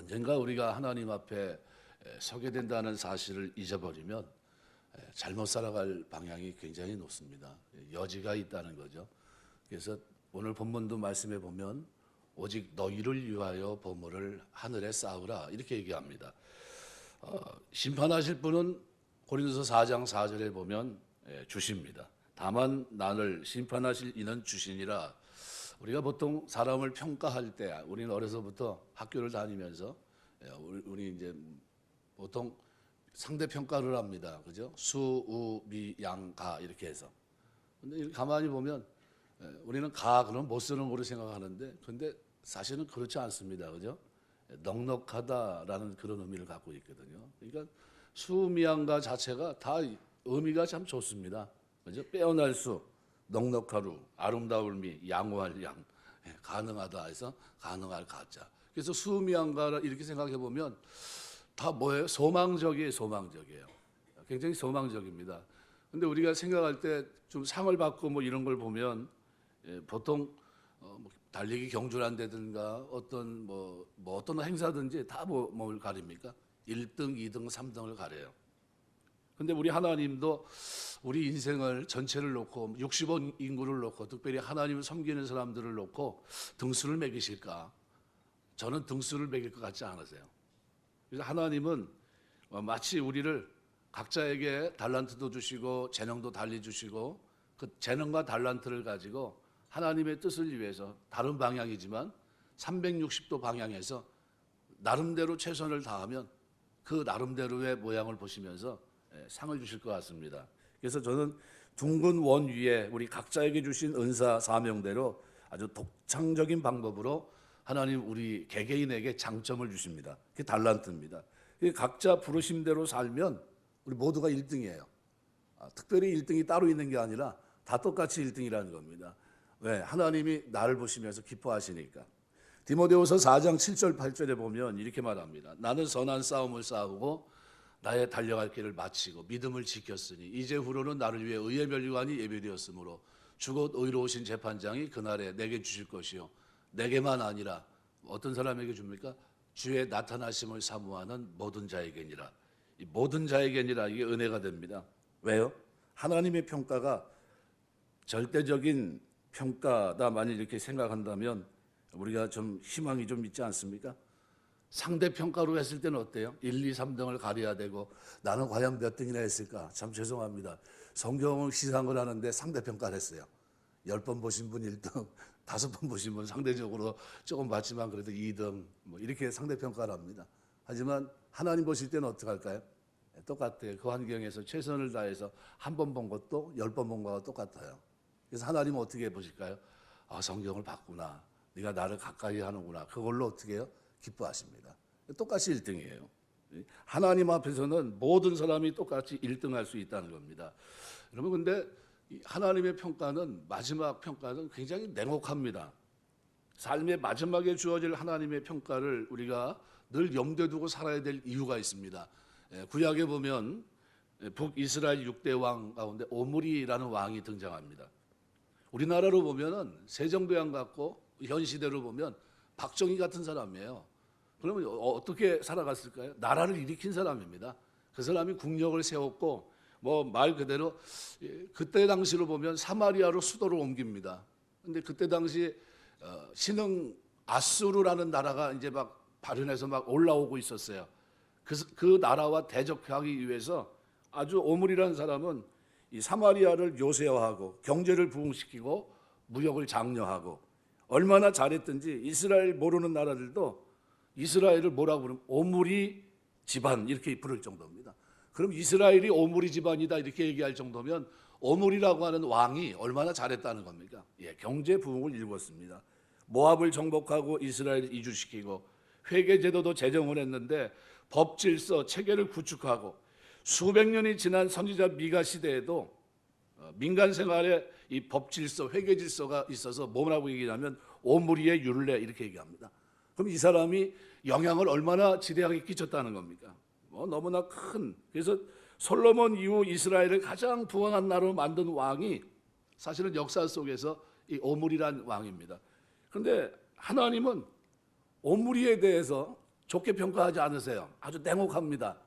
언젠가 우리가 하나님 앞에 서게 된다는 사실을 잊어버리면 잘못 살아갈 방향이 굉장히 높습니다. 여지가 있다는 거죠. 그래서 오늘 본문도 말씀해 보면 오직 너희를 위하여 보물을 하늘에 쌓으라 이렇게 얘기합니다. 심판하실 분은 고린도서 4장 4절에 보면 주십니다. 다만 나를 심판하실 이는 주시니라. 우리가 보통 사람을 평가할 때 우리는 어려서부터 학교를 다니면서 우리 이제 보통 상대 평가를 합니다. 그죠? 수, 우, 미, 양, 가 이렇게 해서. 근데 가만히 보면 우리는 가 그럼 못 쓰는 거로 생각하는데 근데 사실은 그렇지 않습니다. 그죠? 넉넉하다라는 그런 의미를 갖고 있거든요. 그러니까 수미양가 자체가 다 의미가 참 좋습니다. 그죠? 빼어날 수, 넉넉하루, 아름다울 미, 양호할 양, 가능하다 해서 가능할 가자. 그래서 수미양가라 이렇게 생각해 보면 다 뭐예요? 소망적이에요, 소망적이에요. 굉장히 소망적입니다. 근데 우리가 생각할 때 좀 상을 받고 뭐 이런 걸 보면 보통 뭐 달리기 경주란다든가 어떤 어떤 행사든지 다 뭘 가립니까? 1등, 2등, 3등을 가려요. 근데 우리 하나님도 우리 인생을 전체를 놓고 60억 인구를 놓고 특별히 하나님을 섬기는 사람들을 놓고 등수를 매기실까? 저는 등수를 매길 것 같지 않으세요. 그래서 하나님은 마치 우리를 각자에게 달란트도 주시고 재능도 달리 주시고 그 재능과 달란트를 가지고 하나님의 뜻을 위해서 다른 방향이지만 360도 방향에서 나름대로 최선을 다하면 그 나름대로의 모양을 보시면서 상을 주실 것 같습니다. 그래서 저는 둥근 원 위에 우리 각자에게 주신 은사 사명대로 아주 독창적인 방법으로 하나님 우리 개개인에게 장점을 주십니다. 그게 달란트입니다. 각자 부르심대로 살면 우리 모두가 1등이에요. 특별히 1등이 따로 있는 게 아니라 다 똑같이 1등이라는 겁니다. 왜? 하나님이 나를 보시면서 기뻐하시니까. 디모데후서 4장 7절 8절에 보면 이렇게 말합니다. 나는 선한 싸움을 싸우고 나의 달려갈 길을 마치고 믿음을 지켰으니 이제 후로는 나를 위해 의의 면류관이 예비되었으므로 주곧 의로우신 재판장이 그날에 내게 주실 것이요 내게만 아니라 어떤 사람에게 줍니까? 주의 나타나심을 사모하는 모든 자에게니라. 이 모든 자에게니라 이게 은혜가 됩니다. 왜요? 하나님의 평가가 절대적인 평가다 만일 이렇게 생각한다면 우리가 좀 희망이 좀 있지 않습니까? 상대 평가로 했을 때는 어때요? 1, 2, 3등을 가려야 되고 나는 과연 몇 등이나 했을까? 참 죄송합니다. 성경을 시상을 하는데 상대 평가를 했어요. 10번 보신 분 1등, 5번 보신 분 상대적으로 조금 봤지만 그래도 2등 뭐 이렇게 상대 평가를 합니다. 하지만 하나님 보실 때는 어떻게 할까요? 똑같아요. 그 환경에서 최선을 다해서 한 번 본 것도 10번 본 거와 똑같아요. 그래서 하나님은 어떻게 보실까요? 성경을 봤구나. 네가 나를 가까이 하는구나. 그걸로 어떻게 해요? 기뻐하십니다. 똑같이 1등이에요. 하나님 앞에서는 모든 사람이 똑같이 1등할 수 있다는 겁니다. 여러분 근데 하나님의 평가는 마지막 평가는 굉장히 냉혹합니다. 삶의 마지막에 주어질 하나님의 평가를 우리가 늘 염두에 두고 살아야 될 이유가 있습니다. 구약에 보면 북이스라엘 6대 왕 가운데 오므리라는 왕이 등장합니다. 우리나라로 보면은 세종대왕 같고 현 시대로 보면 박정희 같은 사람이에요. 그러면 어떻게 살아갔을까요? 나라를 일으킨 사람입니다. 그 사람이 국력을 세웠고 뭐 말 그대로 그때 당시로 보면 사마리아로 수도를 옮깁니다. 근데 그때 당시 신흥 아수르라는 나라가 이제 막 발현해서 막 올라오고 있었어요. 그 나라와 대적하기 위해서 아주 오므리라는 사람은 이 사마리아를 요새화하고 경제를 부흥시키고 무역을 장려하고 얼마나 잘했든지 이스라엘 모르는 나라들도 이스라엘을 뭐라고 부르면 오므리 집안 이렇게 부를 정도입니다. 그럼 이스라엘이 오므리 집안이다 이렇게 얘기할 정도면 오므리라고 하는 왕이 얼마나 잘했다는 겁니까? 경제 부흥을 일궜습니다. 모압을 정복하고 이스라엘을 이주시키고 회계제도도 제정을 했는데 법질서 체계를 구축하고 수백 년이 지난 선지자 미가 시대에도 민간 생활에 이 법질서, 회계질서가 있어서 뭐라고 얘기하냐면 오므리의 율례 이렇게 얘기합니다. 그럼 이 사람이 영향을 얼마나 지대하게 끼쳤다는 겁니까? 너무나 큰. 그래서 솔로몬 이후 이스라엘을 가장 부강한 나라로 만든 왕이 사실은 역사 속에서 이 오므리란 왕입니다. 그런데 하나님은 오므리에 대해서 좋게 평가하지 않으세요. 아주 냉혹합니다.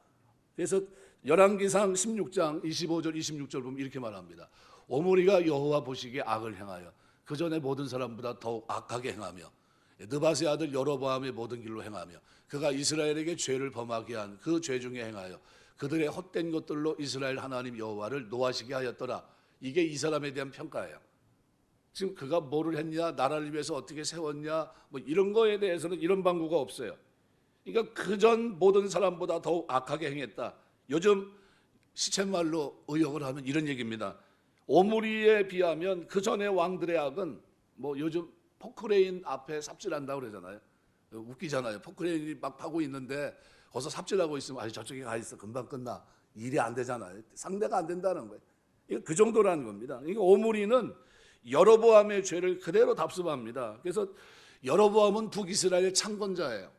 그래서 열왕기상 16장 25절 26절 보면 이렇게 말합니다. 오므리가 여호와 보시기에 악을 행하여 그 전에 모든 사람보다 더욱 악하게 행하며 느밧의 아들 여로보암의 모든 길로 행하며 그가 이스라엘에게 죄를 범하게 한 그 죄 중에 행하여 그들의 헛된 것들로 이스라엘 하나님 여호와를 노하시게 하였더라. 이게 이 사람에 대한 평가예요. 지금 그가 뭐를 했냐, 나라를 위해서 어떻게 세웠냐, 뭐 이런 거에 대해서는 이런 방구가 없어요. 그러니까 그전 모든 사람보다 더욱 악하게 행했다. 요즘 시쳇말로 의역을 하면 이런 얘기입니다. 오므리에 비하면 그 전의 왕들의 악은 뭐 요즘 포크레인 앞에 삽질한다고 그러잖아요. 웃기잖아요. 포크레인이 막 파고 있는데 거기서 삽질하고 있으면 아니 저쪽에 가 있어 금방 끝나. 일이 안 되잖아요. 상대가 안 된다는 거예요. 이거 그 정도라는 겁니다. 그러니까 오므리는 여로보암의 죄를 그대로 답습합니다. 그래서 여로보암은 북이스라엘의 창건자예요.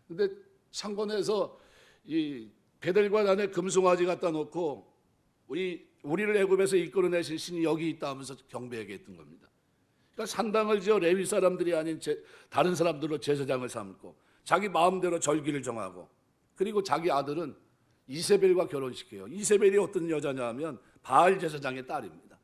근데 창건해서 이 베델과 단에 금송아지 갖다 놓고 우리를 애굽에서 이끌어내신 신이 여기 있다 하면서 경배하게 했던 겁니다. 그러니까 산당을 지어 레위 사람들이 아닌 다른 사람들로 제사장을 삼고 자기 마음대로 절기를 정하고 그리고 자기 아들은 이세벨과 결혼시켜요. 이세벨이 어떤 여자냐 하면 바알 제사장의 딸입니다.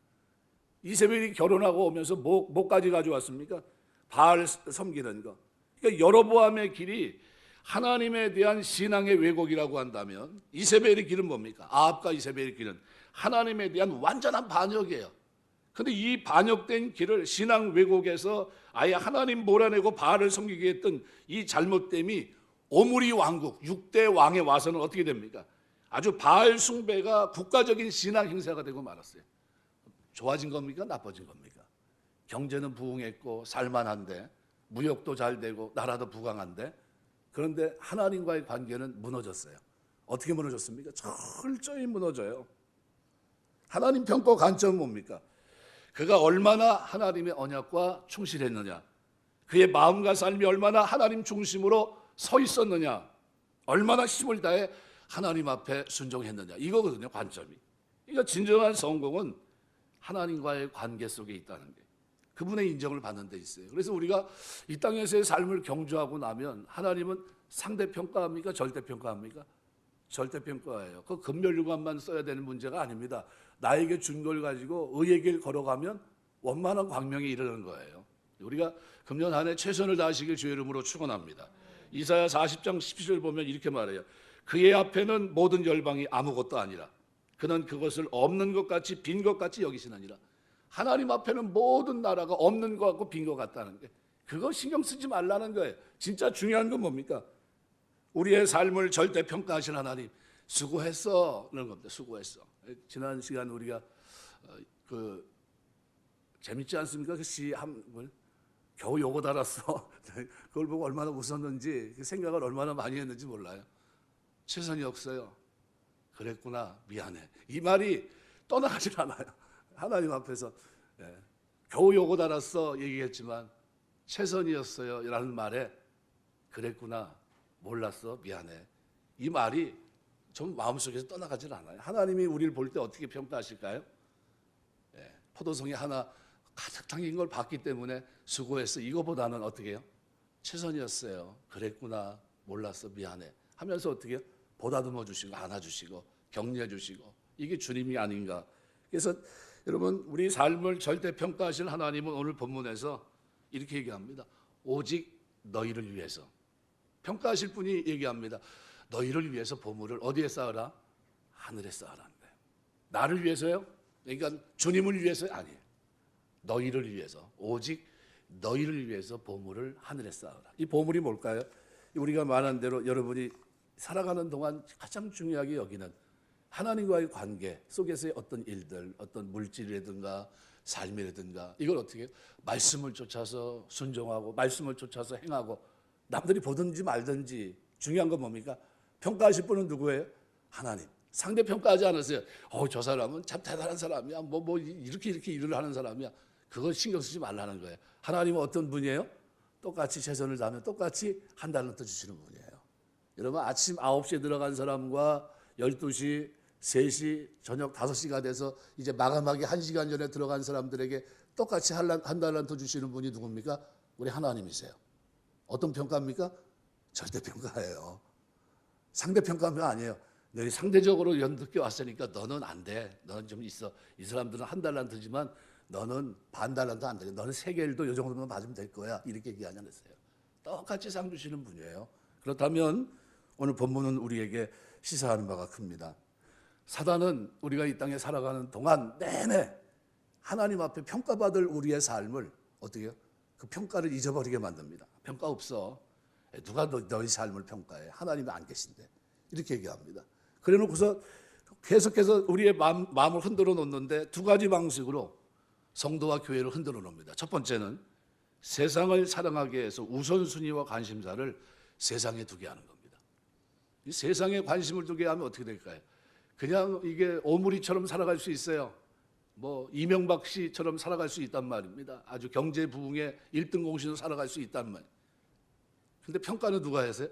이세벨이 결혼하고 오면서 뭐까지 가져왔습니까? 바알 섬기는 거. 그러니까 여로보암의 길이 하나님에 대한 신앙의 왜곡이라고 한다면 이세벨의 길은 뭡니까? 아합과 이세벨의 길은 하나님에 대한 완전한 반역이에요. 그런데 이 반역된 길을 신앙 왜곡에서 아예 하나님 몰아내고 바알을 섬기게 했던 이 잘못됨이 오므리 왕국 6대 왕에 와서는 어떻게 됩니까? 아주 바알 숭배가 국가적인 신앙 행사가 되고 말았어요. 좋아진 겁니까? 나빠진 겁니까? 경제는 부흥했고 살만한데 무역도 잘 되고 나라도 부강한데 그런데 하나님과의 관계는 무너졌어요. 어떻게 무너졌습니까? 철저히 무너져요. 하나님 평가 관점은 뭡니까? 그가 얼마나 하나님의 언약과 충실했느냐, 그의 마음과 삶이 얼마나 하나님 중심으로 서 있었느냐, 얼마나 힘을 다해 하나님 앞에 순종했느냐, 이거거든요, 관점이. 그러니까 진정한 성공은 하나님과의 관계 속에 있다는 게 그분의 인정을 받는 데 있어요. 그래서 우리가 이 땅에서의 삶을 경주하고 나면 하나님은 상대평가합니까? 절대평가합니까? 절대평가예요. 그 금멸류관만 써야 되는 문제가 아닙니다. 나에게 준 걸 가지고 의의 길 걸어가면 원만한 광명에 이르는 거예요. 우리가 금년 한 해 최선을 다하시길 주의 이름으로 축원합니다. 이사야 40장 17절 보면 이렇게 말해요. 그의 앞에는 모든 열방이 아무것도 아니라 그는 그것을 없는 것 같이 빈 것 같이 여기시느니라. 하나님 앞에는 모든 나라가 없는 것 같고 빈 것 같다는 게 그거 신경 쓰지 말라는 거예요. 진짜 중요한 건 뭡니까? 우리의 삶을 절대 평가하신 하나님 수고했어 라는 겁니다. 수고했어. 지난 시간 우리가 재밌지 않습니까? 그 시 겨우 요거 달았어. 그걸 보고 얼마나 웃었는지 생각을 얼마나 많이 했는지 몰라요. 최선이 없어요. 그랬구나 미안해. 이 말이 떠나가질 않아요. 하나님 앞에서 겨우 요거 달았어 얘기했지만 최선이었어요 라는 말에 그랬구나 몰랐어 미안해. 이 말이 좀 마음속에서 떠나가질 않아요. 하나님이 우리를 볼 때 어떻게 평가하실까요? 포도송이 하나 가득 담긴 걸 봤기 때문에 수고했어. 이거보다는 어떻게 해요? 최선이었어요. 그랬구나. 몰랐어. 미안해. 하면서 어떻게 해요? 보다듬어 주시고 안아주시고 격려해 주시고 이게 주님이 아닌가. 그래서 여러분 우리 삶을 절대 평가하실 하나님은 오늘 본문에서 이렇게 얘기합니다. 오직 너희를 위해서. 평가하실 분이 얘기합니다. 너희를 위해서 보물을 어디에 쌓으라? 하늘에 쌓으라는 거예요. 나를 위해서요? 그러니까 주님을 위해서 아니에요. 너희를 위해서 오직 너희를 위해서 보물을 하늘에 쌓으라. 이 보물이 뭘까요? 우리가 말한 대로 여러분이 살아가는 동안 가장 중요하게 여기는 하나님과의 관계 속에서의 어떤 일들, 어떤 물질이라든가 삶이라든가 이걸 어떻게 해요? 말씀을 쫓아서 순종하고 말씀을 쫓아서 행하고 남들이 보든지 말든지 중요한 건 뭡니까? 평가하실 분은 누구예요? 하나님. 상대 평가하지 않으세요. 저 사람은 참 대단한 사람이야. 이렇게 일을 하는 사람이야. 그거 신경 쓰지 말라는 거예요. 하나님은 어떤 분이에요? 똑같이 최선을 다하면 똑같이 한 달란트 주시는 분이에요. 여러분 아침 9시에 들어간 사람과 12시, 3시, 저녁 5시가 돼서 이제 마감하기 1시간 전에 들어간 사람들에게 똑같이 한 달란트 주시는 분이 누굽니까? 우리 하나님이세요. 어떤 평가입니까? 절대평가예요. 상대평가가 아니에요. 너희 상대적으로 연득해 왔으니까 너는 안 돼. 너는 좀 있어. 이 사람들은 한 달란트지만 너는 반 달란트 안 돼. 너는 3개월도 이 정도만 받으면 될 거야. 이렇게 얘기하지 않았어요. 똑같이 상 주시는 분이에요. 그렇다면 오늘 본문은 우리에게 시사하는 바가 큽니다. 사단은 우리가 이 땅에 살아가는 동안 내내 하나님 앞에 평가받을 우리의 삶을 어떻게 해요? 그 평가를 잊어버리게 만듭니다. 평가 없어. 누가 너희 삶을 평가해? 하나님이 안 계신데. 이렇게 얘기합니다. 그래 놓고서 계속해서 우리의 마음을 흔들어 놓는데 2가지 방식으로 성도와 교회를 흔들어 놓습니다. 첫 번째는 세상을 사랑하게 해서 우선순위와 관심사를 세상에 두게 하는 겁니다. 이 세상에 관심을 두게 하면 어떻게 될까요? 그냥 이게 오므리처럼 살아갈 수 있어요. 뭐 이명박 씨처럼 살아갈 수 있단 말입니다. 아주 경제 부흥의 1등 공신으로 살아갈 수 있단 말이에요. 근데 평가는 누가 했어요?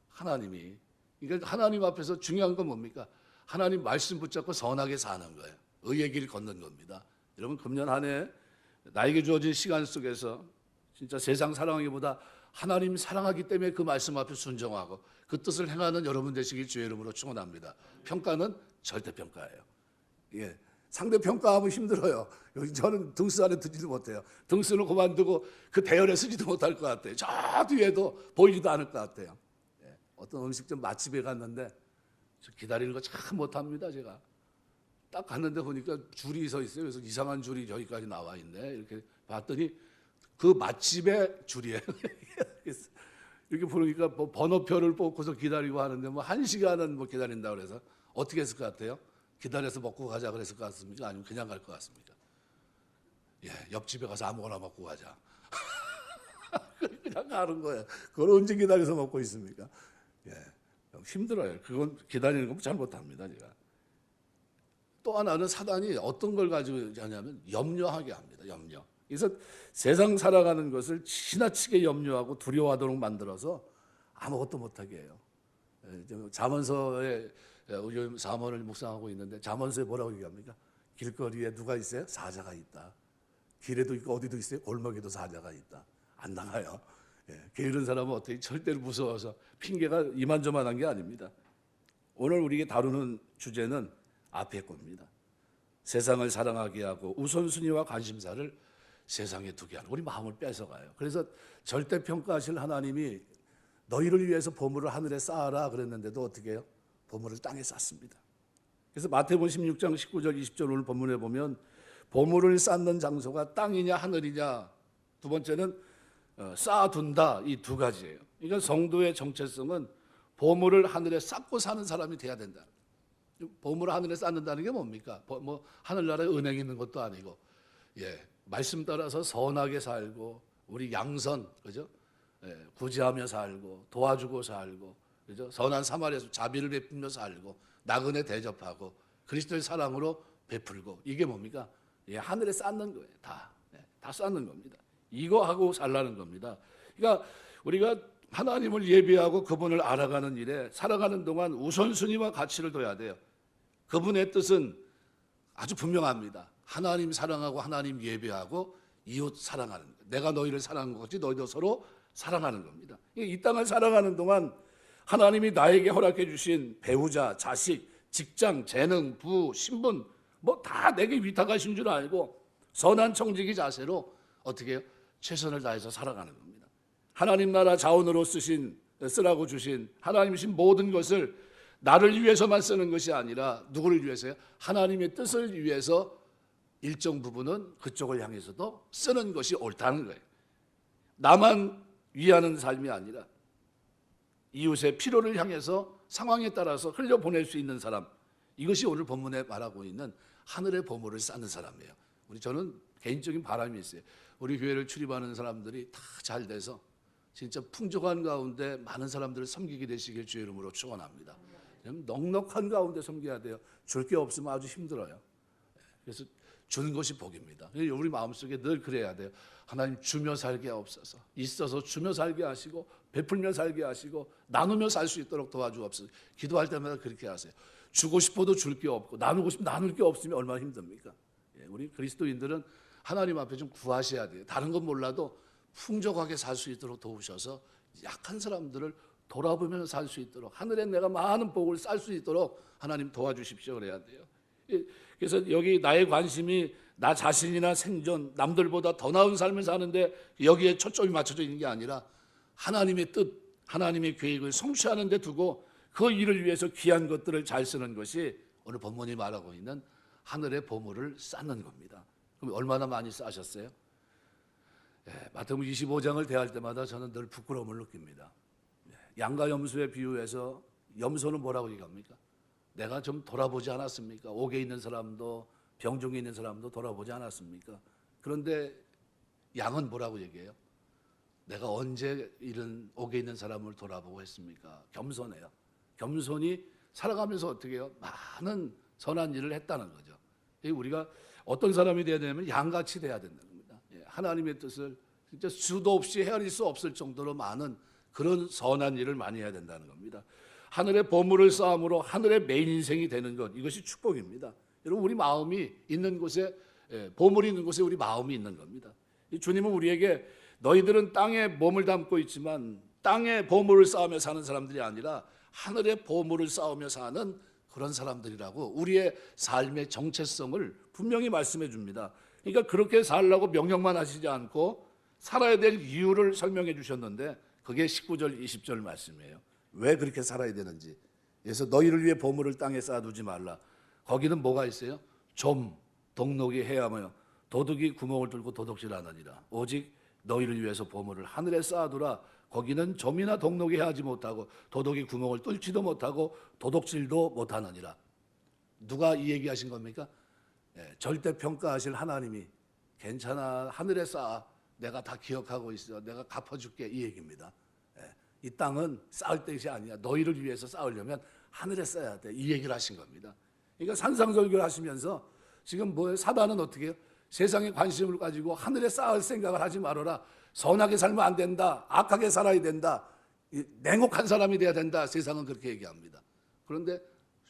하나님이. 그러니까 하나님 앞에서 중요한 건 뭡니까? 하나님 말씀 붙잡고 선하게 사는 거예요. 의의 길 걷는 겁니다. 여러분 금년 한 해 나에게 주어진 시간 속에서 진짜 세상 사랑하기보다 하나님 사랑하기 때문에 그 말씀 앞에 순종하고 그 뜻을 행하는 여러분 되시길 주의 이름으로 축원합니다. 평가는 절대평가예요. 예. 상대 평가하면 힘들어요. 저는 등수 안에 듣지도 못해요. 등수는 그만두고 그 대열에 서지도 못할 것 같아요. 저 뒤에도 보이지도 않을 것 같아요. 예. 어떤 음식점 맛집에 갔는데 기다리는 거 참 못합니다. 제가 딱 갔는데 보니까 줄이 서 있어요. 그래서 이상한 줄이 여기까지 나와 있네. 이렇게 봤더니 그 맛집의 줄이에요. 이렇게 보니까 뭐 번호표를 뽑고서 기다리고 하는데 뭐 1시간은 뭐 기다린다고 그래서 어떻게 했을 것 같아요? 기다려서 먹고 가자 그랬을 것 같습니까? 아니면 그냥 갈 것 같습니까? 예, 옆집에 가서 아무거나 먹고 가자. 그냥 가는 거예요. 그걸 언제 기다려서 먹고 있습니까? 예, 힘들어요. 그건 기다리는 건 잘못합니다, 제가. 또 하나는 사단이 어떤 걸 가지고 하냐면 염려하게 합니다. 염려. 그래서 세상 살아가는 것을 지나치게 염려하고 두려워하도록 만들어서 아무것도 못하게 해요. 잠언서에 요즘 잠언을 묵상하고 있는데 잠언서에 뭐라고 얘기합니까? 길거리에 누가 있어요? 사자가 있다. 길에도 있고 어디도 있어요? 골목에도 사자가 있다. 안 나가요. 예, 게으른 사람은 어떻게 절대로 무서워서 핑계가 이만저만한 게 아닙니다. 오늘 우리에게 다루는 주제는 앞에 겁니다. 세상을 사랑하게 하고 우선순위와 관심사를 세상에 두게 하는 우리 마음을 뺏어가요. 그래서 절대평가하실 하나님이 너희를 위해서 보물을 하늘에 쌓아라 그랬는데도 어떻게 해요? 보물을 땅에 쌓습니다. 그래서 마태복음 16장 19절 20절 오늘 본문에 보면 보물을 쌓는 장소가 땅이냐 하늘이냐, 두 번째는 쌓아둔다, 이 2가지예요. 그러니까 성도의 정체성은 보물을 하늘에 쌓고 사는 사람이 돼야 된다. 보물을 하늘에 쌓는다는 게 뭡니까? 뭐 하늘나라에 은행이 있는 것도 아니고, 예, 말씀 따라서 선하게 살고 우리 양선, 그죠? 예, 구제하며 살고 도와주고 살고, 그죠? 선한 사마리아에서 자비를 베풀며 살고 나그네 대접하고 그리스도의 사랑으로 베풀고, 이게 뭡니까? 예, 하늘에 쌓는 거예요. 다 쌓는 겁니다. 이거 하고 살라는 겁니다. 그러니까 우리가 하나님을 예배하고 그분을 알아가는 일에 살아가는 동안 우선순위와 가치를 둬야 돼요. 그분의 뜻은 아주 분명합니다. 하나님 사랑하고 하나님 예배하고 이웃 사랑하는 거예요. 내가 너희를 사랑한 것 같이 너희도 서로 사랑하는 겁니다. 이 땅을 살아가는 동안 하나님이 나에게 허락해 주신 배우자, 자식, 직장, 재능, 부, 신분 뭐 다 내게 위탁하신 줄 알고 선한 청지기 자세로 어떻게 해요? 최선을 다해서 살아가는 겁니다. 하나님 나라 자원으로 쓰라고 주신 하나님이신 모든 것을 나를 위해서만 쓰는 것이 아니라 누구를 위해서요? 하나님의 뜻을 위해서 일정 부분은 그쪽을 향해서도 쓰는 것이 옳다는 거예요. 나만 위하는 삶이 아니라 이웃의 필요를 향해서 상황에 따라서 흘려보낼 수 있는 사람, 이것이 오늘 본문에 말하고 있는 하늘의 보물을 쌓는 사람이에요. 저는 개인적인 바람이 있어요. 우리 교회를 출입하는 사람들이 다 잘 돼서 진짜 풍족한 가운데 많은 사람들을 섬기게 되시길 주의 이름으로 축원합니다. 넉넉한 가운데 섬겨야 돼요. 줄 게 없으면 아주 힘들어요. 그래서 주는 것이 복입니다. 우리 마음속에 늘 그래야 돼요. 하나님 주며 살게 하옵소서. 있어서 주며 살게 하시고 베풀며 살게 하시고 나누며 살 수 있도록 도와주옵소서. 기도할 때마다 그렇게 하세요. 주고 싶어도 줄 게 없고 나누고 싶으면 나눌 게 없으면 얼마나 힘듭니까? 우리 그리스도인들은 하나님 앞에 좀 구하셔야 돼요. 다른 건 몰라도 풍족하게 살 수 있도록 도우셔서 약한 사람들을 돌아보면서 살 수 있도록, 하늘에 내가 많은 복을 쌓을 수 있도록 하나님 도와주십시오 그래야 돼요. 그래서 여기 나의 관심이 나 자신이나 생존, 남들보다 더 나은 삶을 사는데 여기에 초점이 맞춰져 있는 게 아니라 하나님의 뜻, 하나님의 계획을 성취하는 데 두고 그 일을 위해서 귀한 것들을 잘 쓰는 것이 오늘 본문이 말하고 있는 하늘의 보물을 쌓는 겁니다. 그럼 얼마나 많이 쌓으셨어요? 마태복음 25장을 대할 때마다 저는 늘 부끄러움을 느낍니다. 양과 염소에 비유해서 염소는 뭐라고 얘기합니까? 내가 좀 돌아보지 않았습니까? 옥에 있는 사람도 병중에 있는 사람도 돌아보지 않았습니까? 그런데 양은 뭐라고 얘기해요? 내가 언제 이런 옥에 있는 사람을 돌아보고 했습니까? 겸손해요. 겸손히 살아가면서 어떻게 해요? 많은 선한 일을 했다는 거죠. 우리가 어떤 사람이 되어야 되냐면 양같이 돼야 된다는 겁니다. 하나님의 뜻을 진짜 수도 없이 헤아릴 수 없을 정도로 많은 그런 선한 일을 많이 해야 된다는 겁니다. 하늘의 보물을 쌓음으로 하늘의 메인 인생이 되는 것, 이것이 축복입니다. 여러분, 우리 마음이 있는 곳에, 보물이 있는 곳에 우리 마음이 있는 겁니다. 주님은 우리에게 너희들은 땅에 몸을 담고 있지만 땅에 보물을 쌓으며 사는 사람들이 아니라 하늘의 보물을 쌓으며 사는 그런 사람들이라고 우리의 삶의 정체성을 분명히 말씀해 줍니다. 그러니까 그렇게 살라고 명령만 하시지 않고 살아야 될 이유를 설명해 주셨는데 그게 19절 20절 말씀이에요. 왜 그렇게 살아야 되는지. 그래서 너희를 위해 보물을 땅에 쌓아두지 말라. 거기는 뭐가 있어요? 좀 동록이 해야하며 도둑이 구멍을 뚫고 도둑질하느니라. 오직 너희를 위해서 보물을 하늘에 쌓아두라. 거기는 점이나 동록이 해하지 못하고 도둑이 구멍을 뚫지도 못하고 도둑질도 못하느니라. 누가 이 얘기하신 겁니까? 절대 평가하실 하나님이 괜찮아, 하늘에 쌓아, 내가 다 기억하고 있어, 내가 갚아줄게, 이 얘기입니다. 이 땅은 쌓을 것이 아니야. 너희를 위해서 쌓으려면 하늘에 쌓아야 돼, 이 얘기를 하신 겁니다. 그러니까 산상설교를 하시면서 지금 뭐예요? 사단은 어떻게 해요? 세상에 관심을 가지고 하늘에 쌓을 생각을 하지 말아라. 선하게 살면 안 된다. 악하게 살아야 된다. 냉혹한 사람이 돼야 된다. 세상은 그렇게 얘기합니다. 그런데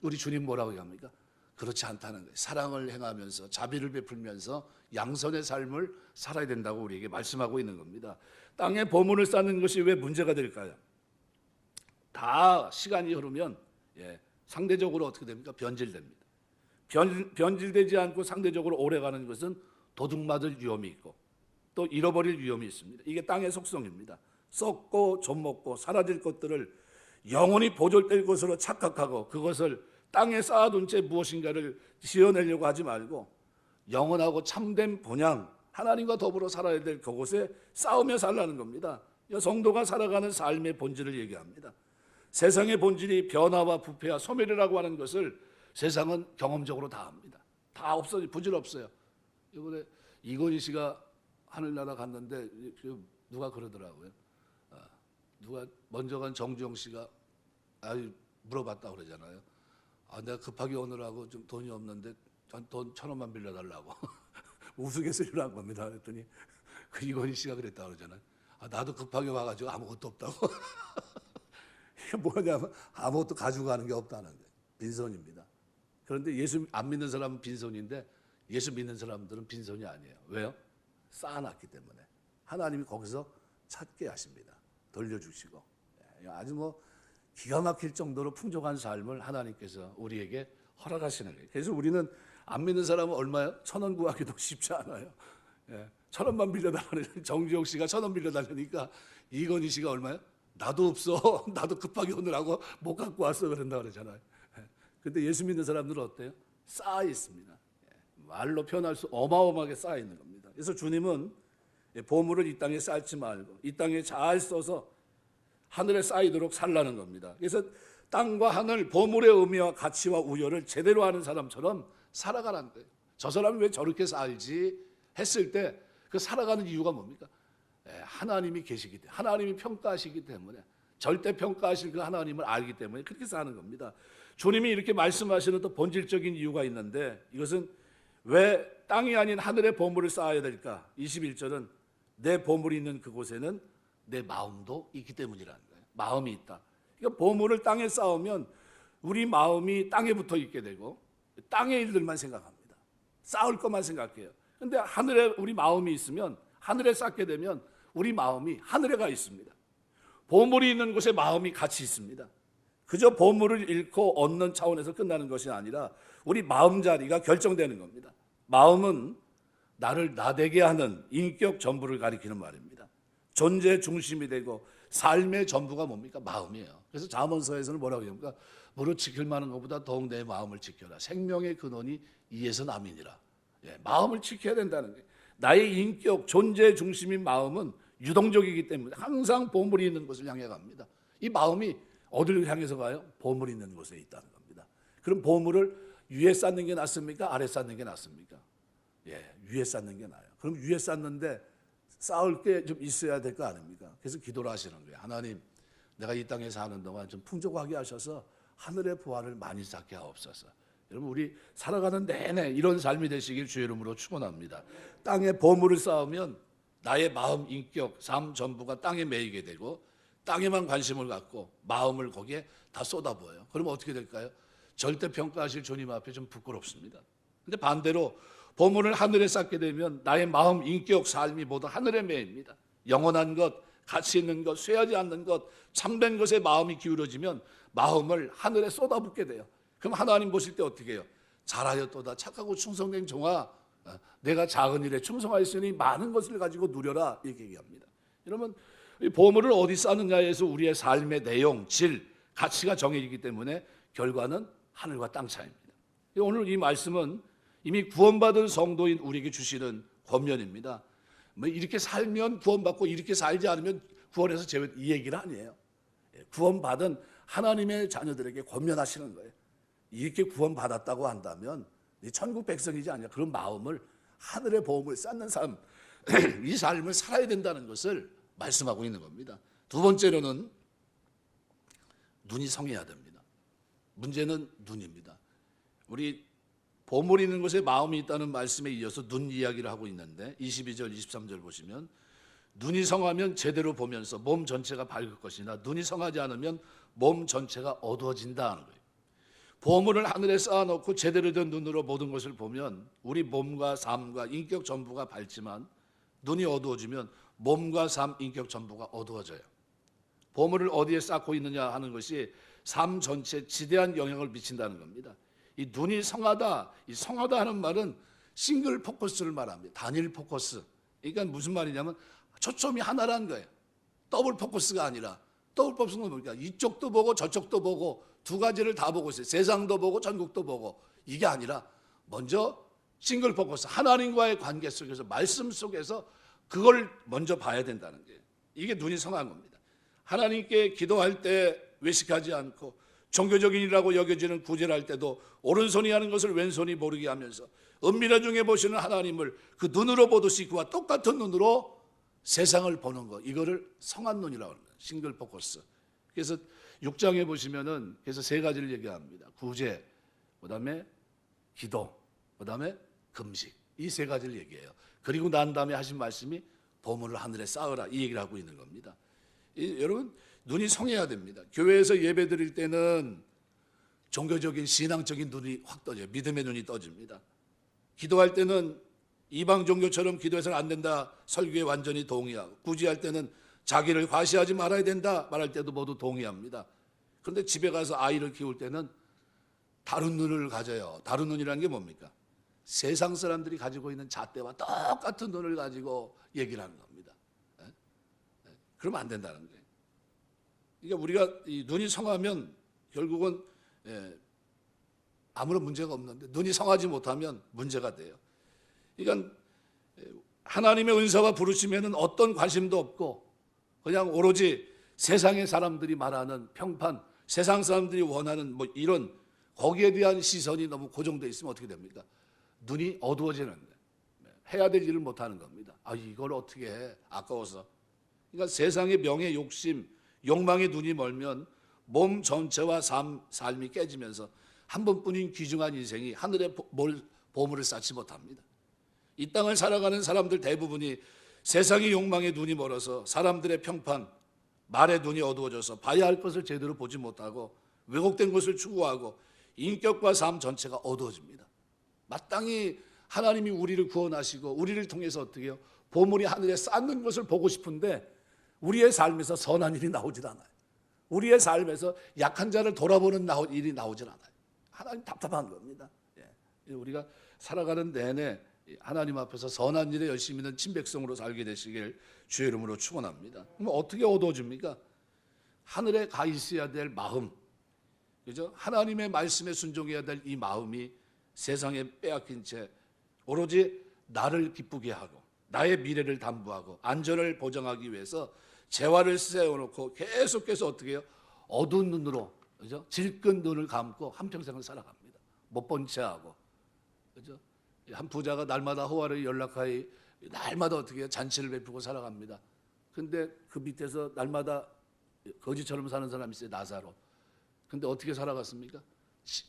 우리 주님 뭐라고 얘기합니까? 그렇지 않다는 거예요. 사랑을 행하면서 자비를 베풀면서 양선의 삶을 살아야 된다고 우리에게 말씀하고 있는 겁니다. 땅에 보물을 쌓는 것이 왜 문제가 될까요? 다 시간이 흐르면 상대적으로 어떻게 됩니까? 변질됩니다. 변질되지 않고 상대적으로 오래가는 것은 도둑맞을 위험이 있고 또 잃어버릴 위험이 있습니다. 이게 땅의 속성입니다. 썩고 좀먹고 사라질 것들을 영원히 보존될 것으로 착각하고 그것을 땅에 쌓아둔 채 무엇인가를 지어내려고 하지 말고 영원하고 참된 본향, 하나님과 더불어 살아야 될 그곳에 쌓으며 살라는 겁니다. 성도가 살아가는 삶의 본질을 얘기합니다. 세상의 본질이 변화와 부패와 소멸이라고 하는 것을 세상은 경험적으로 다 압니다. 다 없어요. 부질없어요. 이번에 이건희 씨가 하늘나라 갔는데 누가 그러더라고요. 누가 먼저 간 정주영 씨가 물어봤다 그러잖아요. 내가 급하게 오느라고 좀 돈이 없는데 돈 1,000원만 빌려달라고 우스갯소리를 한 겁니다. 그랬더니 그 이건희 씨가 그랬다 그러잖아요. 나도 급하게 와가지고 아무것도 없다고. 이게 뭐냐면 아무것도 가지고 가는 게 없다는 거예요. 빈손입니다. 그런데 예수 안 믿는 사람은 빈손인데 예수 믿는 사람들은 빈손이 아니에요. 왜요? 쌓아놨기 때문에. 하나님이 거기서 찾게 하십니다. 돌려주시고. 아주 뭐 기가 막힐 정도로 풍족한 삶을 하나님께서 우리에게 허락하시는 거예요. 그래서 우리는 안 믿는 사람은 얼마요? 1,000원 구하기도 쉽지 않아요. 1,000원만 빌려달라는 정주영 씨가 1,000원 빌려달라니까 이건희 씨가 얼마요? 나도 없어. 나도 급하게 오느라고 못 갖고 왔어. 그런다 그러잖아요. 근데 예수 믿는 사람들은 어때요? 쌓여 있습니다. 말로 표현할 수 어마어마하게 쌓여 있는 겁니다. 그래서 주님은 보물을 이 땅에 쌓지 말고 이 땅에 잘 써서 하늘에 쌓이도록 살라는 겁니다. 그래서 땅과 하늘, 보물의 의미와 가치와 우열을 제대로 아는 사람처럼 살아가라는 거예요. 저 사람이 왜 저렇게 살지 했을 때 그 살아가는 이유가 뭡니까? 하나님이 계시기 때문에, 하나님이 평가하시기 때문에, 절대 평가하실 그 하나님을 알기 때문에 그렇게 사는 겁니다. 주님이 이렇게 말씀하시는 또 본질적인 이유가 있는데 이것은 왜 땅이 아닌 하늘의 보물을 쌓아야 될까? 21절은 내 보물이 있는 그곳에는 내 마음도 있기 때문이라는 거예요. 마음이 있다. 그러니까 보물을 땅에 쌓으면 우리 마음이 땅에 붙어 있게 되고 땅의 일들만 생각합니다. 쌓을 것만 생각해요. 그런데 하늘에 우리 마음이 있으면, 하늘에 쌓게 되면 우리 마음이 하늘에 가 있습니다. 보물이 있는 곳에 마음이 같이 있습니다. 그저 보물을 잃고 얻는 차원에서 끝나는 것이 아니라 우리 마음자리가 결정되는 겁니다. 마음은 나를 나되게 하는 인격 전부를 가리키는 말입니다. 존재 중심이 되고 삶의 전부가 뭡니까? 마음이에요. 그래서 잠언서에서는 뭐라고 합니까? 무릇 지킬 만한 것보다 더욱 내 마음을 지켜라. 생명의 근원이 이에서 남이니라. 예, 마음을 지켜야 된다는 거예요. 나의 인격, 존재 중심인 마음은 유동적이기 때문에 항상 보물이 있는 곳을 향해 갑니다. 이 마음이 어디를 향해서 가요? 보물이 있는 곳에 있다는 겁니다. 그럼 보물을 위에 쌓는 게 낫습니까? 아래 쌓는 게 낫습니까? 예, 위에 쌓는 게 나아요. 그럼 위에 쌓는데 쌓을 게 좀 있어야 될 거 아닙니까? 그래서 기도를 하시는 거예요. 하나님, 내가 이 땅에 사는 동안 좀 풍족하게 하셔서 하늘의 부활을 많이 쌓게 하옵소서. 여러분, 우리 살아가는 내내 이런 삶이 되시길 주의 이름으로 축원합니다. 땅에 보물을 쌓으면 나의 마음, 인격, 삶 전부가 땅에 매이게 되고 땅에만 관심을 갖고 마음을 거기에 다 쏟아부어요. 그러면 어떻게 될까요? 절대 평가하실 주님 앞에 좀 부끄럽습니다. 근데 반대로 보물을 하늘에 쌓게 되면 나의 마음, 인격, 삶이 모두 하늘에 매입니다. 영원한 것, 가치 있는 것, 쇠하지 않는 것, 참된 것에 마음이 기울어지면 마음을 하늘에 쏟아붓게 돼요. 그럼 하나님 보실 때 어떻게 해요? 잘하였도다 착하고 충성된 종아, 내가 작은 일에 충성하였으니 많은 것을 가지고 누려라, 이렇게 얘기합니다. 여러분, 이 보물을 어디 쌓느냐에서 우리의 삶의 내용, 질, 가치가 정해지기 때문에 결과는 하늘과 땅 차이입니다. 오늘 이 말씀은 이미 구원받은 성도인 우리에게 주시는 권면입니다. 뭐 이렇게 살면 구원받고 이렇게 살지 않으면 구원에서 제외, 이 얘기는 아니에요. 구원받은 하나님의 자녀들에게 권면하시는 거예요. 이렇게 구원받았다고 한다면 천국 백성이지 않냐, 그런 마음을 하늘의 보험을 쌓는 삶, 이 삶을 살아야 된다는 것을 말씀하고 있는 겁니다. 두 번째로는 눈이 성해야 됩니다. 문제는 눈입니다. 우리 보물이 있는 곳에 마음이 있다는 말씀에 이어서 눈 이야기를 하고 있는데 22절, 23절 보시면 눈이 성하면 제대로 보면서 몸 전체가 밝을 것이나 눈이 성하지 않으면 몸 전체가 어두워진다는 거예요. 보물을 하늘에 쌓아놓고 제대로 된 눈으로 모든 것을 보면 우리 몸과 삶과 인격 전부가 밝지만 눈이 어두워지면 몸과 삶, 인격 전부가 어두워져요. 보물을 어디에 쌓고 있느냐 하는 것이 삶 전체에 지대한 영향을 미친다는 겁니다. 이 눈이 성하다, 이 성하다 하는 말은 싱글 포커스를 말합니다. 단일 포커스. 그러니까 무슨 말이냐면 초점이 하나라는 거예요. 더블 포커스가 아니라, 더블 포커스는 뭡니까? 이쪽도 보고 저쪽도 보고 두 가지를 다 보고 있어요. 세상도 보고 전국도 보고. 이게 아니라 먼저 싱글 포커스, 하나님과의 관계 속에서, 말씀 속에서 그걸 먼저 봐야 된다는 거예요. 이게 눈이 성한 겁니다. 하나님께 기도할 때 외식하지 않고 종교적인 일이라고 여겨지는 구제를 할 때도 오른손이 하는 것을 왼손이 모르게 하면서 은밀한 중에 보시는 하나님을 그 눈으로 보듯이 그와 똑같은 눈으로 세상을 보는 것, 이거를 성한 눈이라고 합니다. 싱글 포커스. 그래서 6장에 보시면은 그래서 세 가지를 얘기합니다. 구제, 그다음에 기도, 그다음에 금식. 이 세 가지를 얘기해요. 그리고 난 다음에 하신 말씀이 보물을 하늘에 쌓으라, 이 얘기를 하고 있는 겁니다. 여러분, 눈이 성해야 됩니다. 교회에서 예배 드릴 때는 종교적인 신앙적인 눈이 확 떠져요. 믿음의 눈이 떠집니다. 기도할 때는 이방 종교처럼 기도해서는 안 된다 설교에 완전히 동의하고, 구제할 때는 자기를 과시하지 말아야 된다 말할 때도 모두 동의합니다. 그런데 집에 가서 아이를 키울 때는 다른 눈을 가져요. 다른 눈이라는 게 뭡니까? 세상 사람들이 가지고 있는 잣대와 똑같은 눈을 가지고 얘기를 하는 겁니다. 그러면 안 된다는 거예요. 그러니까 우리가 이 눈이 성하면 결국은 아무런 문제가 없는데 눈이 성하지 못하면 문제가 돼요. 그러니까 하나님의 은사와 부르심에는 어떤 관심도 없고 그냥 오로지 세상의 사람들이 말하는 평판, 세상 사람들이 원하는 뭐 이런 거기에 대한 시선이 너무 고정되어 있으면 어떻게 됩니까? 눈이 어두워지는 거예요. 해야 될 일을 못하는 겁니다. 아, 이걸 어떻게 해? 아까워서. 그러니까 세상의 명예, 욕심, 욕망의 눈이 멀면 몸 전체와 삶이 깨지면서 한 번뿐인 귀중한 인생이 하늘의 보물을 쌓지 못합니다. 이 땅을 살아가는 사람들 대부분이 세상의 욕망의 눈이 멀어서 사람들의 평판, 말의 눈이 어두워져서 봐야 할 것을 제대로 보지 못하고 왜곡된 것을 추구하고 인격과 삶 전체가 어두워집니다. 마땅히 하나님이 우리를 구원하시고 우리를 통해서 어떻게 해요? 보물이 하늘에 쌓는 것을 보고 싶은데 우리의 삶에서 선한 일이 나오질 않아요. 우리의 삶에서 약한 자를 돌아보는 일이 나오질 않아요. 하나님 답답한 겁니다. 우리가 살아가는 내내 하나님 앞에서 선한 일에 열심히 있는 친백성으로 살게 되시길 주의 이름으로 축원합니다. 그럼 어떻게 얻어줍니까? 하늘에 가 있어야 될 마음, 그죠? 하나님의 말씀에 순종해야 될 이 마음이 세상에 빼앗긴 채 오로지 나를 기쁘게 하고 나의 미래를 담보하고 안전을 보장하기 위해서 재화를 세워놓고 계속해서 어떻게 해요? 어두운 눈으로, 그죠? 질끈 눈을 감고 한평생을 살아갑니다. 못 본 채 하고, 그죠? 한 부자가 날마다 호화를 연락하여 날마다 어떻게 해요? 잔치를 베푸고 살아갑니다. 근데 그 밑에서 날마다 거지처럼 사는 사람이 있어요. 나사로. 근데 어떻게 살아갔습니까?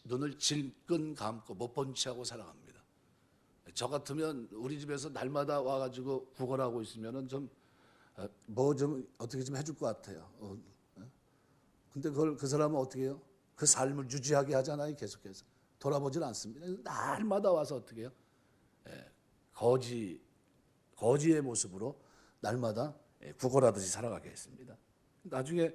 눈을 질끈 감고 못 본 채 하고 살아갑니다. 저 같으면 우리 집에서 날마다 와가지고 구걸하고 있으면은 좀 어떻게 좀 해줄 것 같아요. 근데 그 사람은 어떻게 해요? 그 삶을 유지하게 하잖아요. 계속해서 돌아보질 않습니다. 날마다 와서 어떻게 해요? 거지의 모습으로 날마다 구걸하듯이 살아가게 했습니다. 나중에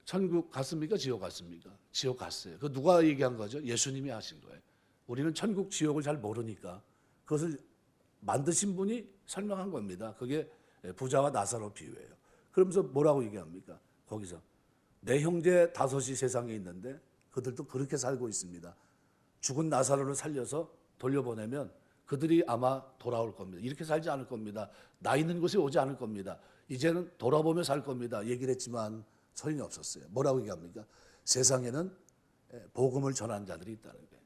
천국 갔습니까? 지옥 갔습니까? 지옥 갔어요. 그 누가 얘기한 거죠? 예수님이 하신 거예요. 우리는 천국, 지옥을 잘 모르니까 그것을 만드신 분이 설명한 겁니다. 그게 부자와 나사로 비유예요. 그러면서 뭐라고 얘기합니까? 거기서 내 형제 5이 세상에 있는데 그들도 그렇게 살고 있습니다. 죽은 나사로를 살려서 돌려보내면 그들이 아마 돌아올 겁니다. 이렇게 살지 않을 겁니다. 나 있는 곳에 오지 않을 겁니다. 이제는 돌아보며 살 겁니다. 얘기를 했지만 소용이 없었어요. 뭐라고 얘기합니까? 세상에는 복음을 전하는 자들이 있다는 거예요.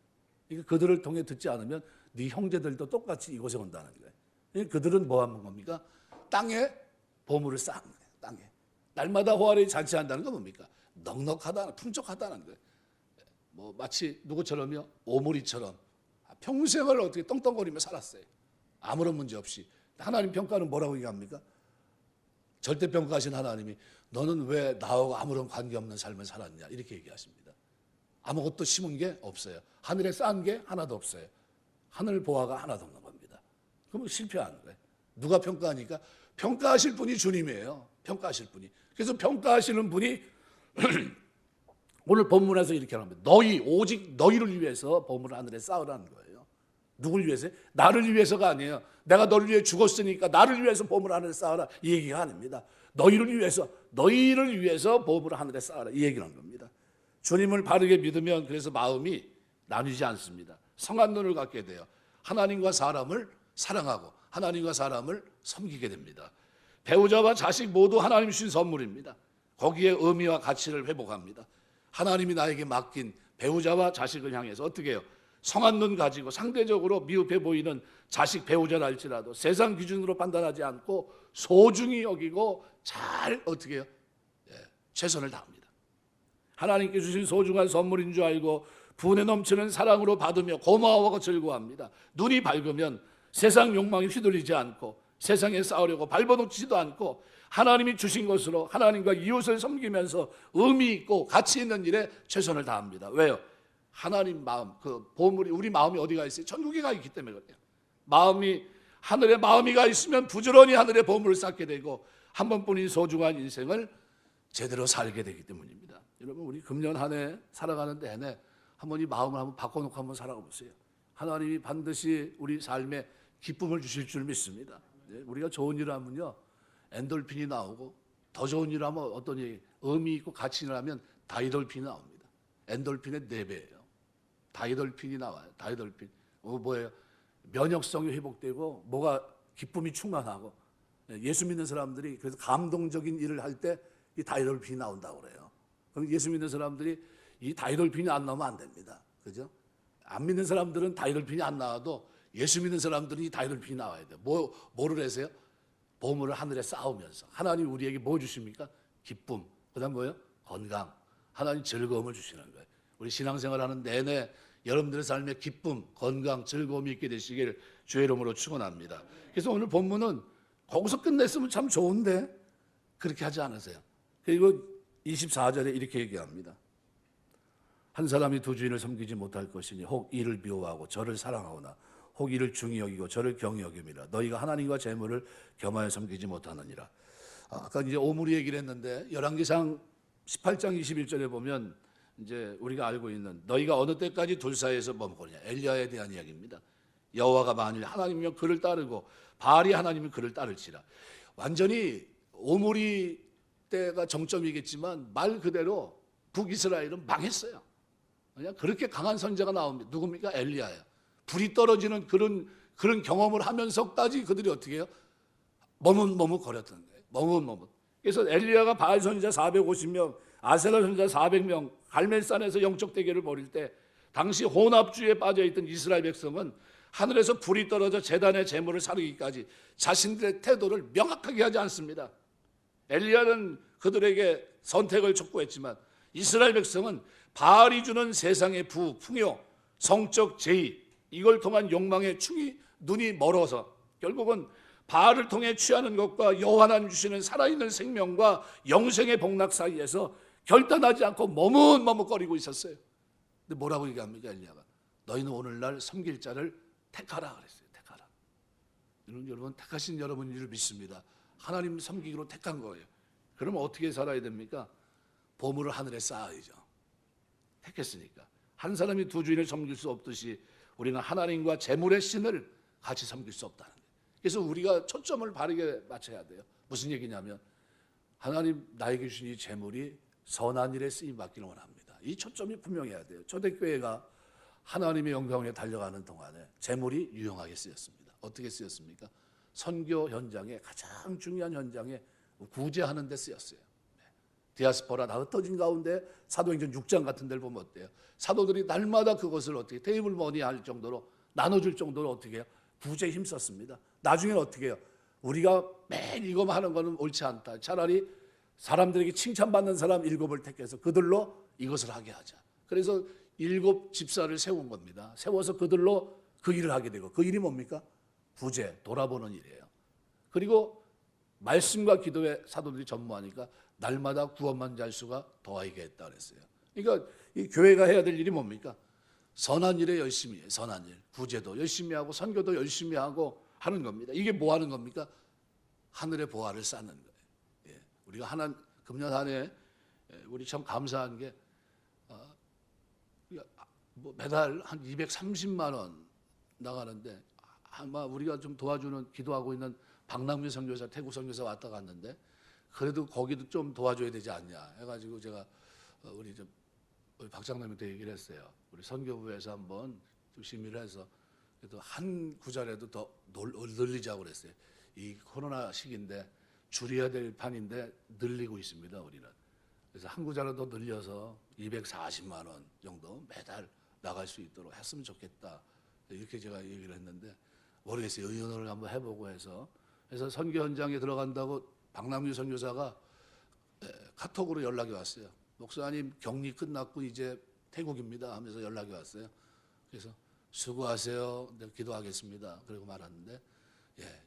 그러니까 그들을 통해 듣지 않으면 네 형제들도 똑같이 이곳에 온다는 거예요. 그러니까 그들은 뭐 하는 겁니까? 땅에 보물을 쌓는 거예요. 땅에. 날마다 호화를 잔치한다는 건 뭡니까? 넉넉하다, 풍족하다는 거예요. 뭐 마치 누구처럼요? 오므리처럼 평생을 어떻게 떵떵거리며 살았어요. 아무런 문제 없이. 하나님 평가는 뭐라고 얘기합니까? 절대평가하신 하나님이 너는 왜 나하고 아무런 관계없는 삶을 살았냐 이렇게 얘기하십니다. 아무것도 심은 게 없어요. 하늘에 쌓은 게 하나도 없어요. 하늘 보화가 하나도 없는 겁니다. 그러면 실패하는 거예요. 누가 평가하니까? 평가하실 분이 주님이에요. 평가하실 분이. 그래서 평가하시는 분이 오늘 본문에서 이렇게 합니다. 오직 너희를 위해서 보물을 하늘에 쌓으라는 거예요. 누굴 위해서요? 나를 위해서가 아니에요. 내가 너를 위해 죽었으니까 나를 위해서 보물을 하늘에 쌓아라 이 얘기가 아닙니다. 너희를 위해서 보물을 하늘에 쌓아라 이 얘기를 하는 겁니다. 주님을 바르게 믿으면 그래서 마음이 나뉘지 않습니다. 성한 눈을 갖게 돼요. 하나님과 사람을 사랑하고 하나님과 사람을 섬기게 됩니다. 배우자와 자식 모두 하나님 주신 선물입니다. 거기에 의미와 가치를 회복합니다. 하나님이 나에게 맡긴 배우자와 자식을 향해서 어떻게 해요? 성한 눈 가지고 상대적으로 미흡해 보이는 자식 배우자라 할지라도 세상 기준으로 판단하지 않고 소중히 여기고 잘 어떻게 해요? 최선을 다합니다. 하나님께 주신 소중한 선물인 줄 알고 분에 넘치는 사랑으로 받으며 고마워하고 즐거워합니다. 눈이 밝으면 세상 욕망에 휘둘리지 않고 세상에 싸우려고 발버둥치지도 않고 하나님이 주신 것으로 하나님과 이웃을 섬기면서 의미 있고 가치 있는 일에 최선을 다합니다. 왜요? 하나님 마음, 그 보물이 우리 마음이 어디가 있어요? 천국에 가 있기 때문에 그래요. 마음이 하늘에 마음이 가 있으면 부지런히 하늘에 보물을 쌓게 되고 한 번뿐인 소중한 인생을 제대로 살게 되기 때문입니다. 여러분 우리 금년 한 해 살아가는 내내 한번 이 마음을 한번 바꿔놓고 한번 살아가 보세요. 하나님이 반드시 우리 삶에 기쁨을 주실 줄 믿습니다. 우리가 좋은 일을 하면요 엔돌핀이 나오고 더 좋은 일을 하면 어떤 의미 있고 가치 있는 하면 다이돌핀이 나옵니다. 엔돌핀의 4배예요. 다이돌핀이 나와요. 다이돌핀. 뭐예요? 면역성이 회복되고 뭐가 기쁨이 충만하고 예수 믿는 사람들이 그래서 감동적인 일을 할 때 이 다이돌핀이 나온다고 그래요. 그럼 예수 믿는 사람들이 이 다이돌핀이 안 나오면 안 됩니다. 그죠? 안 믿는 사람들은 다이돌핀이 안 나와도 예수 믿는 사람들은 이 다이돌핀이 나와야 돼요. 뭐를 해서요? 보물을 하늘에 쌓으면서 하나님 우리에게 뭐 주십니까? 기쁨. 그다음 뭐예요? 건강. 하나님 즐거움을 주시는 거예요. 우리 신앙생활하는 내내 여러분들의 삶에 기쁨, 건강, 즐거움이 있게 되시길 주의 이름으로 축원합니다. 그래서 오늘 본문은 거기서 끝냈으면 참 좋은데 그렇게 하지 않으세요. 그리고 24절에 이렇게 얘기합니다. 한 사람이 두 주인을 섬기지 못할 것이니 혹 이를 미워하고 저를 사랑하거나 혹 이를 중히 여기고 저를 경히 여김이라. 너희가 하나님과 재물을 겸하여 섬기지 못하느니라. 아까 이제 오므리 얘기를 했는데 열왕기상 18장 21절에 보면 이제 우리가 알고 있는 너희가 어느 때까지 둘 사이에서 머무르냐 엘리야에 대한 이야기입니다. 여호와가 만일 하나님이면 그를 따르고 바알이 하나님이면 그를 따를지라. 완전히 오므리 때가 정점이겠지만 말 그대로 북이스라엘은 망했어요. 그냥 그렇게 강한 선지자가 나옵니다. 누굽니까? 엘리야예요. 불이 떨어지는 그런 경험을 하면서까지 그들이 어떻게 해요? 머뭇머뭇거렸던 거예요. 머뭇머뭇. 그래서 엘리야가 바알 선지자 450명, 아세라 선지자 400명, 갈멜산에서 영적 대결을 벌일 때 당시 혼합주의에 빠져있던 이스라엘 백성은 하늘에서 불이 떨어져 제단의 제물을 사르기까지 자신들의 태도를 명확하게 하지 않습니다. 엘리야는 그들에게 선택을 촉구했지만 이스라엘 백성은 바알이 주는 세상의 풍요, 성적 제의 이걸 통한 욕망에 눈이 멀어서 결국은 바알을 통해 취하는 것과 여호와 하나님 주시는 살아있는 생명과 영생의 복락 사이에서 결단하지 않고 머뭇머뭇거리고 있었어요. 근데 뭐라고 얘기합니까? 엘리야가 너희는 오늘날 섬길 자를 택하라 그랬어요. 택하라. 여러분 택하신 여러분인 줄 믿습니다. 하나님 섬기기로 택한 거예요. 그러면 어떻게 살아야 됩니까? 보물을 하늘에 쌓아야죠. 택했으니까. 한 사람이 두 주인을 섬길 수 없듯이 우리는 하나님과 재물의 신을 같이 섬길 수 없다는 거예요. 그래서 우리가 초점을 바르게 맞춰야 돼요. 무슨 얘기냐면 하나님 나에게 주신 이 재물이 선한 일에 쓰임 받기를 원합니다. 이 초점이 분명해야 돼요. 초대교회가 하나님의 영광에 달려가는 동안에 재물이 유용하게 쓰였습니다. 어떻게 쓰였습니까? 선교 현장에 가장 중요한 현장에 구제하는 데 쓰였어요. 디아스포라 다 흩어진 가운데 사도행전 6장 같은 데를 보면 어때요? 사도들이 날마다 그것을 어떻게 테이블 머니 할 정도로 나눠줄 정도로 어떻게 해요? 구제에 힘썼습니다. 나중에는 어떻게 해요? 우리가 매일 이거만 하는 것은 옳지 않다. 차라리 사람들에게 칭찬받는 사람 7을 택해서 그들로 이것을 하게 하자. 그래서 7 집사를 세운 겁니다. 세워서 그들로 그 일을 하게 되고 그 일이 뭡니까? 구제, 돌아보는 일이에요. 그리고 말씀과 기도에 사도들이 전무하니까 날마다 구원만 잘 수가 더하게 했다 그랬어요. 그러니까 이 교회가 해야 될 일이 뭡니까? 선한 일에 열심히 해요. 선한 일. 구제도 열심히 하고 선교도 열심히 하고 하는 겁니다. 이게 뭐 하는 겁니까? 하늘의 보화를 쌓는 거예요. 예. 우리가 금년 한 해 우리 참 감사한 게 매달 한 230만 원 나가는데 아마 우리가 좀 도와주는 기도하고 있는 박남규 선교사, 태국 선교사 왔다 갔는데 그래도 거기도 좀 도와줘야 되지 않냐 해가지고 제가 우리 박 장로님한테 얘기를 했어요. 우리 선교부에서 한번 좀 심의를 해서 그래도 한 구절에도 더 늘리자고 그랬어요. 이 코로나 시기인데 줄여야 될 판인데 늘리고 있습니다. 우리는. 그래서 한 구절을 더 늘려서 240만 원 정도 매달 나갈 수 있도록 했으면 좋겠다. 이렇게 제가 얘기를 했는데 모르겠어요. 의논을 한번 해보고 해서 그래서 선교 현장에 들어간다고 박남규 선교사가 카톡으로 연락이 왔어요. 목사님 격리 끝났고 이제 태국입니다 하면서 연락이 왔어요. 그래서 수고하세요. 내가 기도하겠습니다. 그러고 말았는데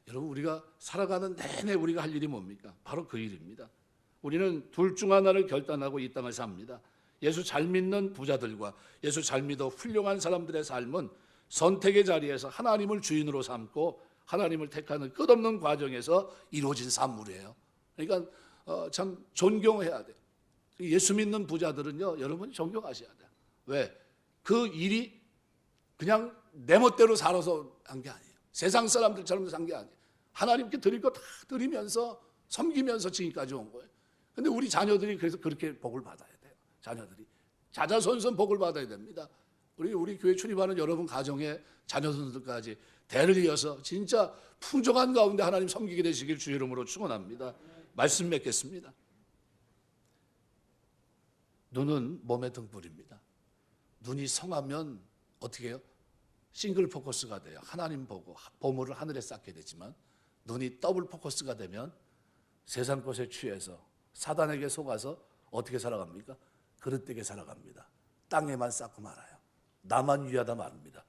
여러분 우리가 살아가는 내내 우리가 할 일이 뭡니까? 바로 그 일입니다. 우리는 둘 중 하나를 결단하고 이 땅을 삽니다. 예수 잘 믿는 부자들과 예수 잘 믿어 훌륭한 사람들의 삶은 선택의 자리에서 하나님을 주인으로 삼고 하나님을 택하는 끝없는 과정에서 이루어진 산물이에요. 그러니까 참 존경해야 돼요. 예수 믿는 부자들은요, 여러분 존경하셔야 돼요. 왜? 그 일이 그냥 내 멋대로 살아서 한 게 아니에요. 세상 사람들처럼 산 게 아니에요. 하나님께 드릴 거 다 드리면서 섬기면서 지금까지 온 거예요. 근데 우리 자녀들이 그래서 그렇게 복을 받아야 돼요. 자녀들이 자자손손 복을 받아야 됩니다. 우리 교회 출입하는 여러분 가정의 자녀들까지 대를 이어서 진짜 풍족한 가운데 하나님 섬기게 되시길 주의 이름으로 축원합니다. 말씀 맺겠습니다. 눈은 몸의 등불입니다. 눈이 성하면 어떻게 해요? 싱글 포커스가 돼요. 하나님 보고 보물을 하늘에 쌓게 되지만 눈이 더블 포커스가 되면 세상 것에 취해서 사단에게 속아서 어떻게 살아갑니까? 그릇되게 살아갑니다. 땅에만 쌓고 말아요. 나만 위하다 말입니다.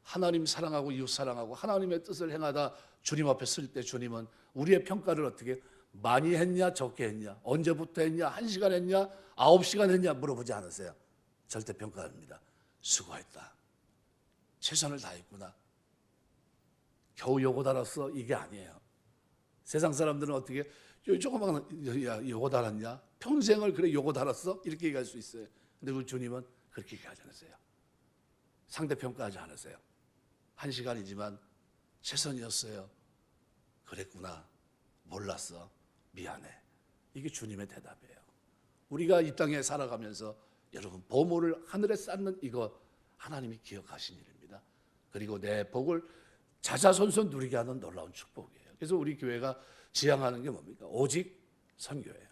하나님 사랑하고 이웃 사랑하고 하나님의 뜻을 행하다 주님 앞에 쓸 때 주님은 우리의 평가를 어떻게 많이 했냐 적게 했냐 언제부터 했냐 1시간 했냐 9시간 했냐 물어보지 않으세요. 절대 평가합니다. 수고했다. 최선을 다했구나. 겨우 요거 달았어 이게 아니에요. 세상 사람들은 어떻게 조그만 야 요거 달았냐? 평생을 그래 요거 달았어? 이렇게 얘기할 수 있어요. 근데 그 주님은 그렇게 얘기하지 않으세요. 상대평가하지 않으세요. 1시간이지만 최선이었어요. 그랬구나. 몰랐어. 미안해. 이게 주님의 대답이에요. 우리가 이 땅에 살아가면서 여러분 보물을 하늘에 쌓는 이거 하나님이 기억하신 일입니다. 그리고 내 복을 자자손손 누리게 하는 놀라운 축복이에요. 그래서 우리 교회가 지향하는 게 뭡니까? 오직 선교예요.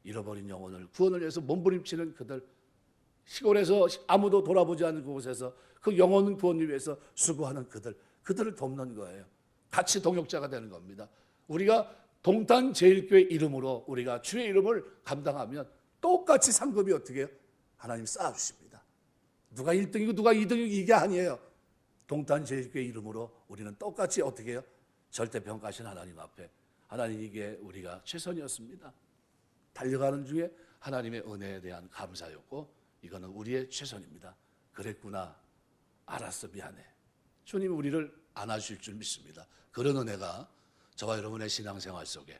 잃어버린 영혼을 구원을 위해서 몸부림치는 그들, 시골에서 아무도 돌아보지 않는 그곳에서 그 영혼 구원을 위해서 수고하는 그들을 돕는 거예요. 같이 동역자가 되는 겁니다. 우리가 동탄제일교회 이름으로 우리가 주의 이름을 감당하면 똑같이 상급이 어떻게 해요? 하나님 쌓아주십니다. 누가 1등이고 누가 2등이고 이게 아니에요. 동탄제일교회 이름으로 우리는 똑같이 어떻게 해요? 절대평가하신 하나님 앞에 하나님 이게 우리가 최선이었습니다. 달려가는 중에 하나님의 은혜에 대한 감사였고 이거는 우리의 최선입니다. 그랬구나. 알았어. 미안해. 주님이 우리를 안아주실 줄 믿습니다. 그런 은혜가 저와 여러분의 신앙생활 속에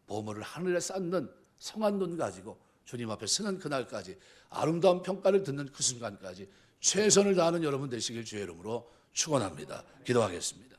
보물을 하늘에 쌓는 성한 눈 가지고 주님 앞에 서는 그날까지 아름다운 평가를 듣는 그 순간까지 최선을 다하는 여러분 되시길 주의 이름으로 축원합니다. 기도하겠습니다.